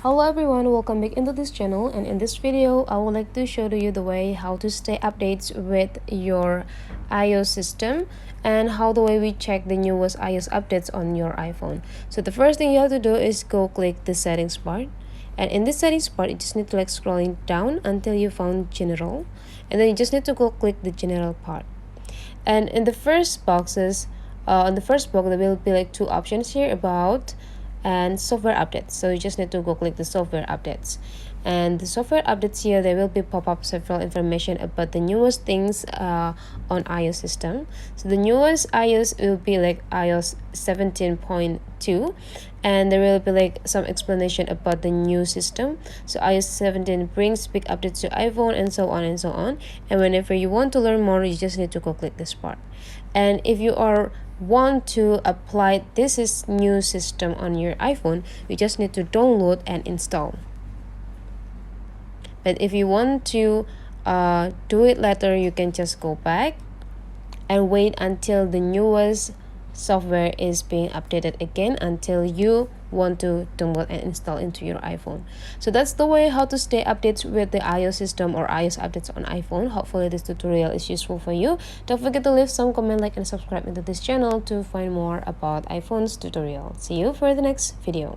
Hello everyone, welcome back into this channel, and in this video I would like to show to you the way how to stay updates with your iOS system and how the way we check the newest iOS updates on your iPhone. So the first thing you have to do is go click the settings part, and in this settings part you just need to scrolling down until you found general, and then you just need to go click the general part. And in the first boxes, on the first box there will be two options here, about and software updates. So you just need to go click the software updates, and the software updates here, there will be pop up several information about the newest things on iOS system. So the newest iOS will be iOS 17.2, and there will be some explanation about the new system. So iOS 17 brings big updates to iPhone, and so on and so on. And whenever you want to learn more, you just need to go click this part. And if you want to apply this new system on your iPhone, you just need to download and install. But if you want to do it later, you can just go back and wait until the newest software is being updated again, until you want to download and install into your iPhone. So that's the way how to stay updates with the iOS system or iOS updates on iPhone. Hopefully this tutorial is useful for you. Don't forget to leave some comment, like, and subscribe into this channel to find more about iPhone's tutorial. See you for the next video.